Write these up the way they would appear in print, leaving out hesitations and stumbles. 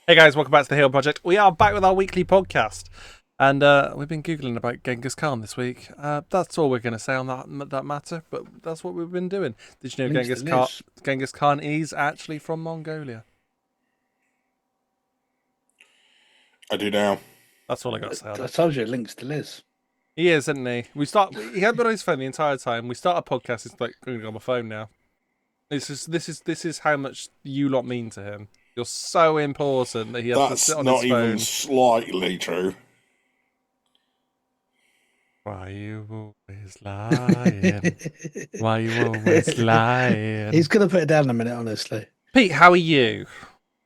Hey guys, welcome back to the Hill Project. We are back with our weekly podcast, and we've been googling about Genghis Khan this week. That's all we're going to say on that matter, but that's what we've been doing. Did you know Genghis Khan is actually from Mongolia? I do now. That's all I got to say on I it. told you, it links to Liz. He is, isn't he? He had been on his phone the entire time. We start a podcast. It's like going on my phone now. This is how much you lot mean to him. You're so important that he has to sit on his phone. That's not even slightly true. Why you always lying? Why you always lying? He's going to put it down in a minute, honestly. Pete, how are you?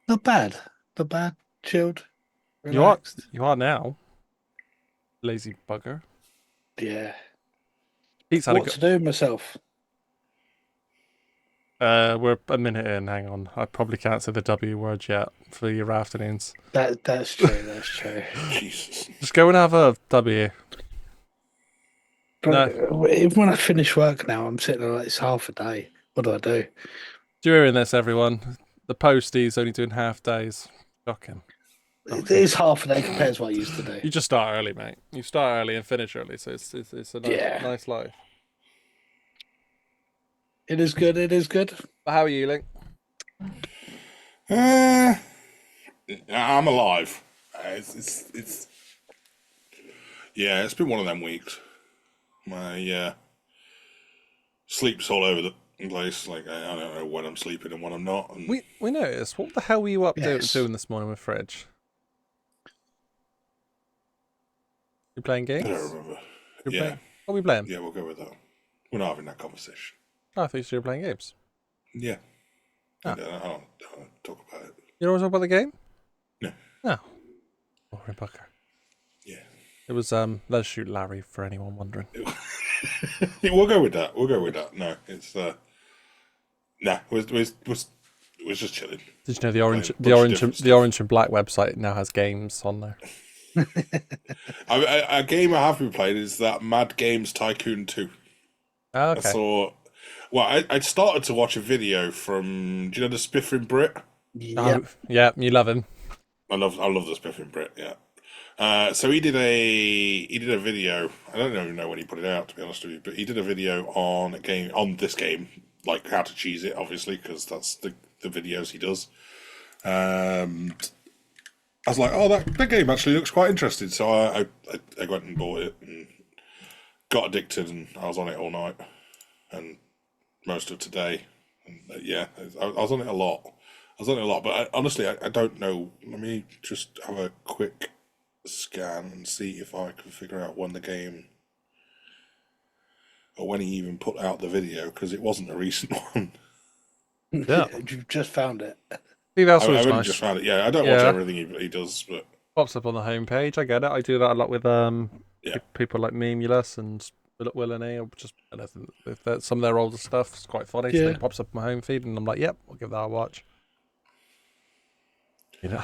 Not bad. Not bad. Chilled. You are. Relaxed. You are now. Lazy bugger. Yeah. Pete's had What to do with myself? We're a minute in. Hang on. I probably can't say the W word yet for your afternoons. That's true. That's true. Jesus. Just go and have a W. But even when I finish work now, I'm sitting there like it's half a day. What do I do? During this, everyone, the postie's only doing half days. Shocking. It is half a day compared to what I used to do. You just start early, mate. You start early and finish early, so it's a nice life. It is good. It is good. But how are you, Link? I'm alive. It's it's been one of them weeks. My sleep's all over the place. Like I don't know when I'm sleeping and when I'm not. And We noticed. What the hell were you up doing this morning with Fridge? You playing games? I don't remember. What are we playing? Yeah, we'll go with that. We're not having that conversation. Oh, I thought you were playing games. Yeah. Oh. I don't talk about it. You don't want to talk about the game? No. No. Boring bugger. Yeah. It was Let's Shoot Larry, for anyone wondering. We'll go with that. No, it's we're just chilling. Did you know the orange and black website now has games on there? A game I have been playing is that Mad Games Tycoon 2. Oh, okay. I started to watch a video from, do you know the Spiffing Brit? Yeah. Yeah, you love him. I love the Spiffing Brit. Yeah. So he did a video. I don't even know when he put it out, to be honest with you, but he did a video on this game, like how to cheese it, obviously, because that's the videos he does. I was like, oh, that game actually looks quite interesting. So I went and bought it and got addicted, and I was on it all night and most of today. And I was on it a lot. But honestly, I don't know. Let me just have a quick scan and see if I can figure out when the game or when he even put out the video, because it wasn't a recent one. Yeah. You've just found it. See, that's I've always only nice. just found it. Yeah, I don't watch everything he does, but Pops up on the homepage. I get it. I do that a lot with people like Memulus and Will and E, or just anything. If some of their older stuff is quite funny, so it pops up on my home feed, and I'm like, yep, I'll give that a watch. You know,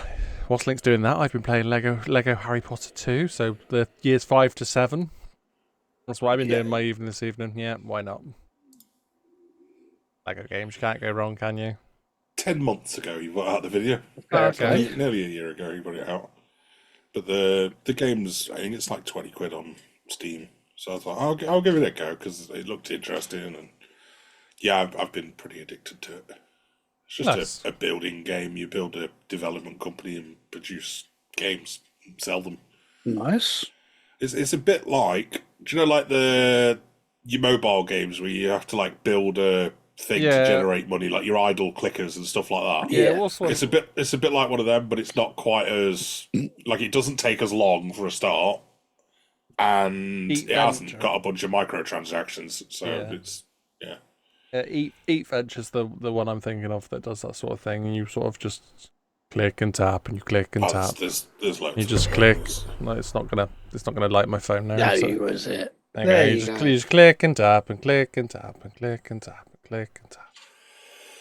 whilst Link's doing that, I've been playing Lego Harry Potter 2, so the years 5 to 7. That's what I've been doing my evening this evening. Yeah, why not? Lego games, you can't go wrong, can you? 10 months ago he put out the video. Okay. Nearly a year ago he put it out. But the game's, I think it's like 20 quid on Steam. So I was like, I'll give it a go, because it looked interesting, and I've been pretty addicted to it. It's just a building game. You build a development company and produce games and sell them. Nice. It's a bit like, do you know, like your mobile games where you have to like build a thing to generate money, like your idle clickers and stuff like that. Yeah, it's a bit like one of them, but it's not quite as like, it doesn't take as long for a start, and it hasn't got a bunch of microtransactions, so it's Eat Venture's the one I'm thinking of that does that sort of thing, and you sort of just click and tap, and you click and tap. There's loads. You just click. No, it's not gonna light my phone now. No, was it? Okay, you just click and tap and click and tap and click and tap and click and tap,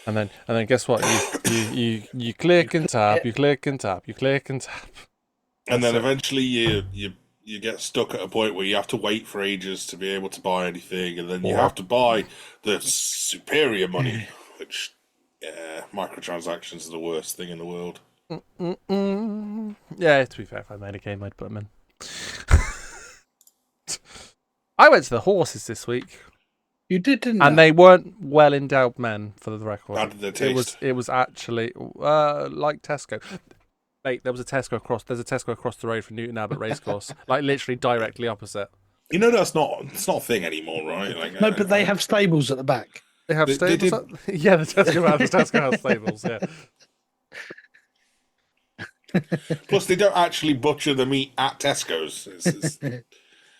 and then guess what? You click and tap, you click and tap, you click and tap, and then eventually you get stuck at a point where you have to wait for ages to be able to buy anything, and then you have to buy the superior money, which microtransactions are the worst thing in the world. Yeah, to be fair, if I made a game, I'd put them in. I went to the horses this week. You did, didn't and you? they weren't well endowed men, for the record. How did they taste? It was actually like Tesco. Mate, there's a Tesco across the road from Newton Abbot Racecourse, like literally directly opposite. You know it's not a thing anymore, right? Like, No, but they have stables at the back. They have stables. Yeah, the Tesco has stables. Yeah. Plus, they don't actually butcher the meat at Tesco's.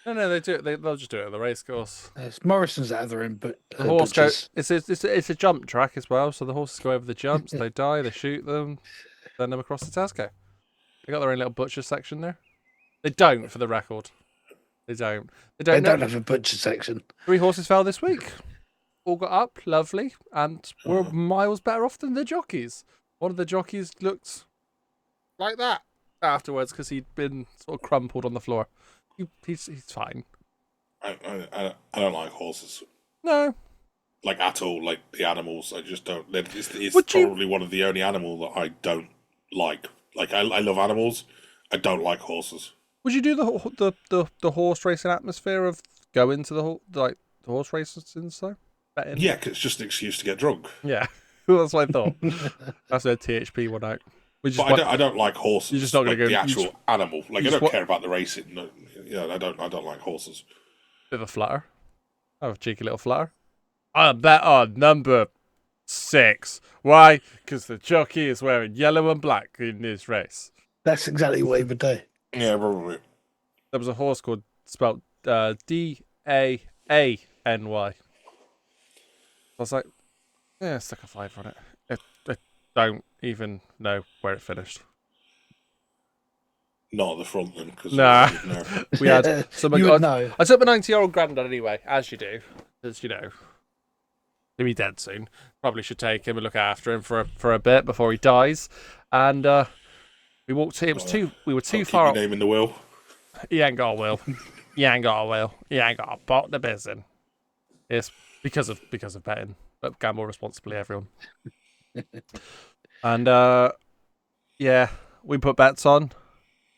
No, they do it. They'll just do it at the racecourse. It's Morrison's that other in, but The horse goes. It's a jump track as well, so the horses go over the jumps. They die. They shoot them. Send them across the Tesco. They got their own little butcher section there. They don't, for the record. They don't. They don't have a butcher section. 3 horses fell this week. All got up, lovely, and were miles better off than the jockeys. One of the jockeys looked like that afterwards because he'd been sort of crumpled on the floor. He's fine. I don't like horses. No. Like, at all. Like, the animals, I just don't. It's probably one of the only animals that I don't like. Like, I love animals. I don't like horses. Would you do the horse racing atmosphere of going to the horse races and so? Yeah, cause it's just an excuse to get drunk. Yeah, that's what I thought. That's a THP one out. But I don't like horses. You're just not going to go the actual animal. Like, I don't care about the racing. No, I don't like horses. Bit of a flutter. Oh, a cheeky little flutter. I bet on number 6. Why? Because the jockey is wearing yellow and black in this race. That's exactly what he would do. Yeah, probably. There was a horse spelled Danyany. I was like, yeah, stick a 5 on it. I don't even know where it finished. Not at the front then, because we had some. You would know. I took my 90-year-old granddad anyway, as you do, because he'll be dead soon. Probably should take him and look after him for a bit before he dies. And we walked. We were too far. Keep your name in the will. He ain't got a will. He ain't got a will. He ain't got a pot to biz in. It's because of betting, but gamble responsibly, everyone. And yeah, we put bets on.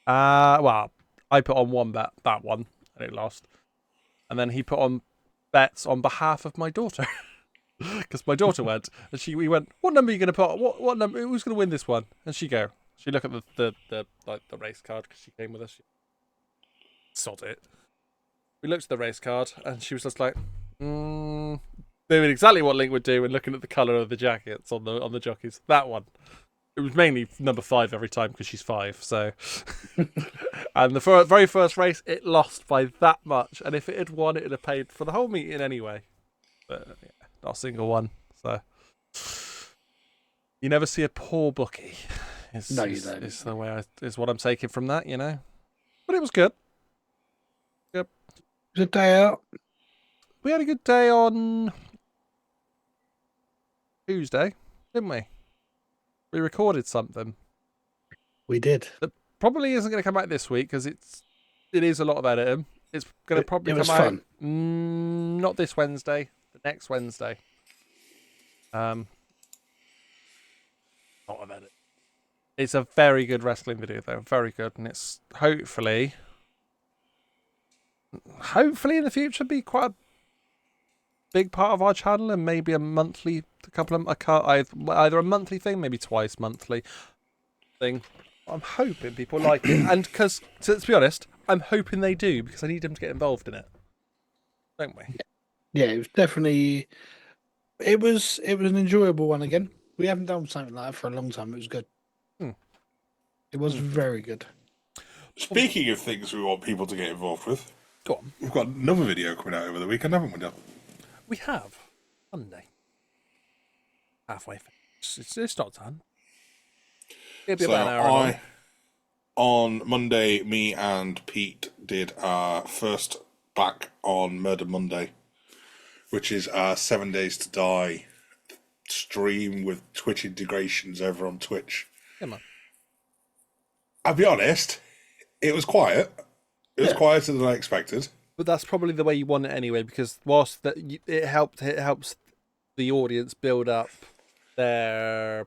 Well, I put on one bet, that one, and it lost. And then he put on bets on behalf of my daughter, because my daughter went, and we went, what number are you going to put? What number? Who's going to win this one? And she looked at the race card because she came with us. She sod it. We looked at the race card, and she was just like, doing exactly what Link would do and looking at the colour of the jackets on the jockeys. That one. It was mainly number 5 every time because she's 5. So, and the very first race, it lost by that much. And if it had won, it would have paid for the whole meeting anyway. But yeah, not a single one. So, you never see a poor bookie. No, you don't. It's the way is what I'm taking from that, But it was good. Yep. It was a day out. We had a good day on Tuesday, didn't we? We recorded something. We did. That probably isn't going to come out this week because it is a lot of editing. It's going to probably come out. Fun. Not this Wednesday. The next Wednesday. Lot of edit. It's a very good wrestling video though. Very good, and it's hopefully in the future be quite a big part of our channel, and maybe a monthly, either a monthly thing, maybe twice monthly thing. I'm hoping people like it, and because to be honest, I'm hoping they do because I need them to get involved in it, don't we? Yeah, it was definitely. It was an enjoyable one again. We haven't done something like that for a long time. It was good. It was very good. Speaking of things we want people to get involved with, Go on. we've got another video coming out over the weekend, haven't we, Dale? We have Monday. Halfway finished. It's not done. It'll be about an hour long. On Monday, me and Pete did our first back on Murder Monday, which is our 7 Days to Die stream with Twitch integrations over on Twitch. Yeah, man. I'll be honest, it was quiet. It was quieter than I expected. But that's probably the way you want it anyway, because whilst it helps the audience build up their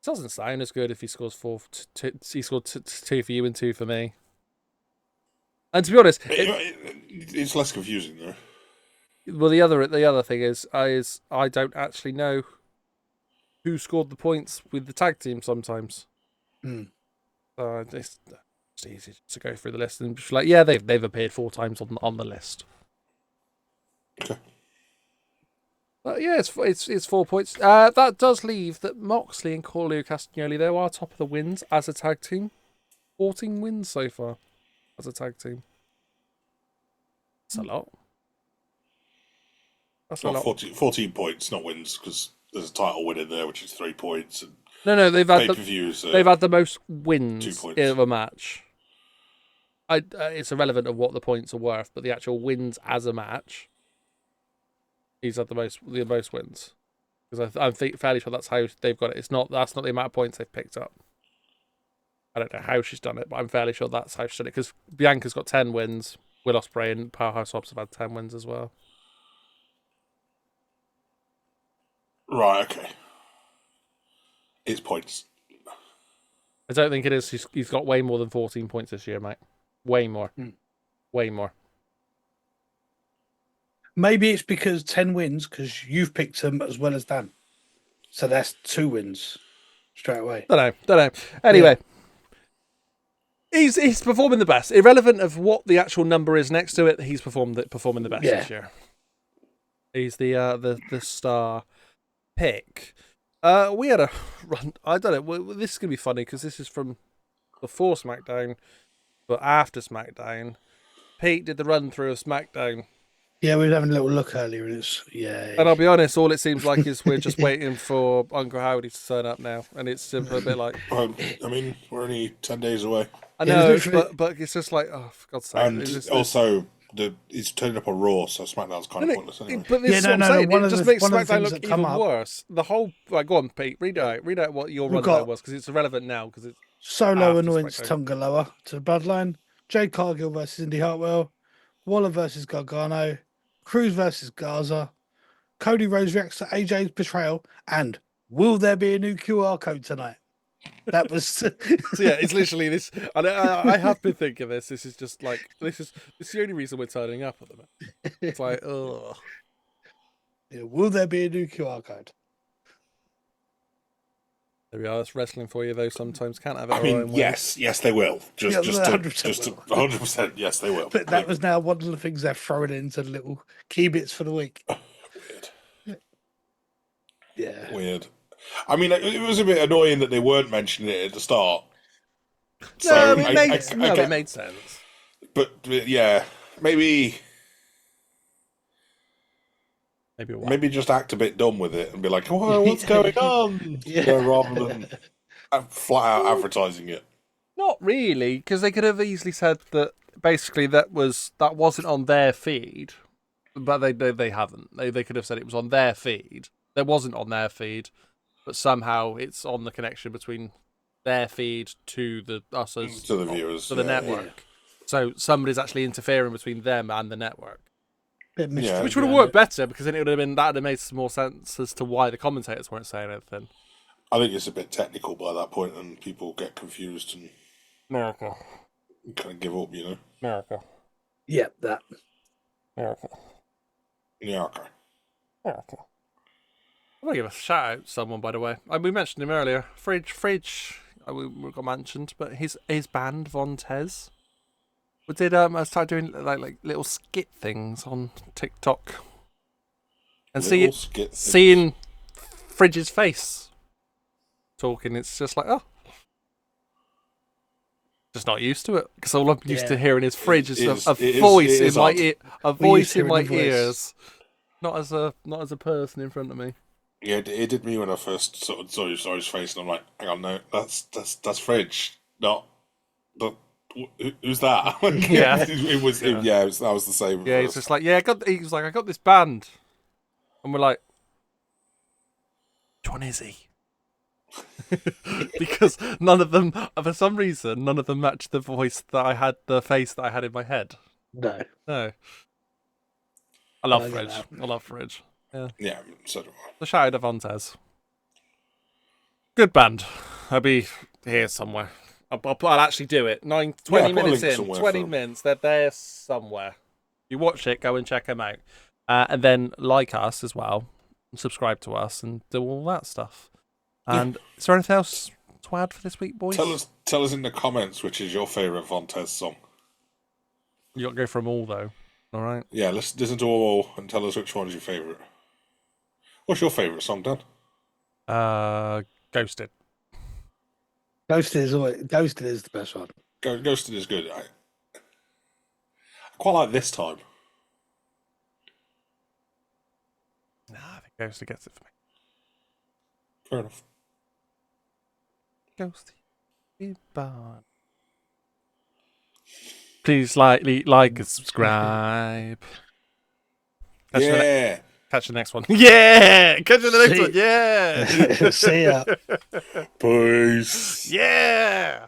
doesn't sound as good if he scores 4. He scored 2 for you and 2 for me. And to be honest, it's less confusing though. Well, the other thing is I don't actually know who scored the points with the tag team sometimes. So it's easy to go through the list and be like, yeah, they've appeared 4 times on the list. Okay. But yeah, it's 4 points. That does leave that Moxley and Corleo Castagnoli, they are top of the wins as a tag team. 14 wins so far as a tag team. That's a lot. That's a lot. 14 points, not wins, because there's a title win in there, which is 3 points. And no, they've had pay-per-views. They've had the most wins 2 points. in a match. It's irrelevant of what the points are worth, but the actual wins as a match, he's had the most wins. Because I'm fairly sure that's how they've got it. That's not the amount of points they've picked up. I don't know how she's done it, but I'm fairly sure that's how she's done it. Because Bianca's got 10 wins. Will Ospreay and Powerhouse Hobbs have had 10 wins as well. Right, okay. It's points. I don't think it is. He's got way more than 14 points this year, mate. Way more. Way more. Maybe it's because 10 wins, because you've picked them as well as Dan. So that's 2 wins straight away. Don't know. Anyway. Yeah. He's performing the best. Irrelevant of what the actual number is next to it, he's performing the best this year. He's the star pick. We had a run. I don't know. This is gonna be funny because this is from before SmackDown, but after SmackDown, Pete did the run through of SmackDown. Yeah, we were having a little look earlier, and it's And I'll be honest, all it seems like is we're just waiting for Uncle Howdy to turn up now, and it's a bit like. I mean, we're only 10 days away. I know, but it's just like, oh, for God's sake! And also, he's turning up on Raw, so SmackDown's kind of pointless anyway. But this is what I'm saying. It just makes SmackDown look even worse. The whole go on, Pete. Read out what your rundown was, because it's irrelevant now. Because it's Solo Annoyance Tonga Lower to the Bloodline, Jade Cargill versus Indy Hartwell, Waller versus Gargano, Cruz versus Garza, Cody Rhodes reacts to AJ's betrayal, and will there be a new QR code tonight? That was so yeah, it's literally this. And I have been thinking this is just like this is the only reason we're turning up at the moment. It's like, oh, yeah, will there be a new QR code? There we are. That's wrestling for you, though. Sometimes can't have it. I mean, yes, they will. Just 100%. Yes, they will. But that was now one of the things they're throwing into the little key bits for the week. Weird. Yeah. Weird. I mean, it was a bit annoying that they weren't mentioning it at the start. So it made sense. But yeah, maybe just act a bit dumb with it and be like, "Whoa, what's going on?" Rather than flat out advertising it. Not really, because they could have easily said that basically that wasn't on their feed, but they haven't. They could have said it was on their feed. That wasn't on their feed. But somehow it's on the connection between their feed to the viewers, to the network. Yeah. So somebody's actually interfering between them and the network, which would have worked better, because then it would have made some more sense as to why the commentators weren't saying anything. I think it's a bit technical by that point, and people get confused and America kind of give up, you know. America. Yep, that. America. America. I want to give a shout out to someone, by the way. We mentioned him earlier. Fridge. We got mentioned, but his band Vontez. We did. I started doing like little skit things on TikTok, and seeing Fridge's face talking. It's just like, oh, just not used to it, because all I'm used to hearing is Fridge is a voice in my ear, a voice in my ears, not as a person in front of me. Yeah, it did me when I first saw his face, and I'm like, hang on, no, that's Fridge, not who's that? Yeah, that was the same. Yeah, it's just like, I got this band, and we're like, which one is he? Because none of them, for some reason, matched the voice that I had, the face that I had in my head. No. I love Fridge. Yeah, yeah, so do I. The shout out of Vontez. Good band. I'll be here somewhere. I'll actually do it. 20 minutes in. 20 minutes. They're there somewhere. You watch it, go and check them out. And then like us as well. Subscribe to us and do all that stuff. And is there anything else to add for this week, boys? Tell us in the comments which is your favourite Vontez song. You got to go from all, though. All right? Yeah, let's listen to all and tell us which one is your favourite. What's your favourite song, Dan? Ghosted. Ghosted is the best one. Ghosted is good. I quite like This Time. Nah, I think Ghosted gets it for me. Fair enough. Ghosted. Please like and subscribe. Catch the next one. Yeah! Catch you in the next one. Yeah! See ya. Peace. Yeah!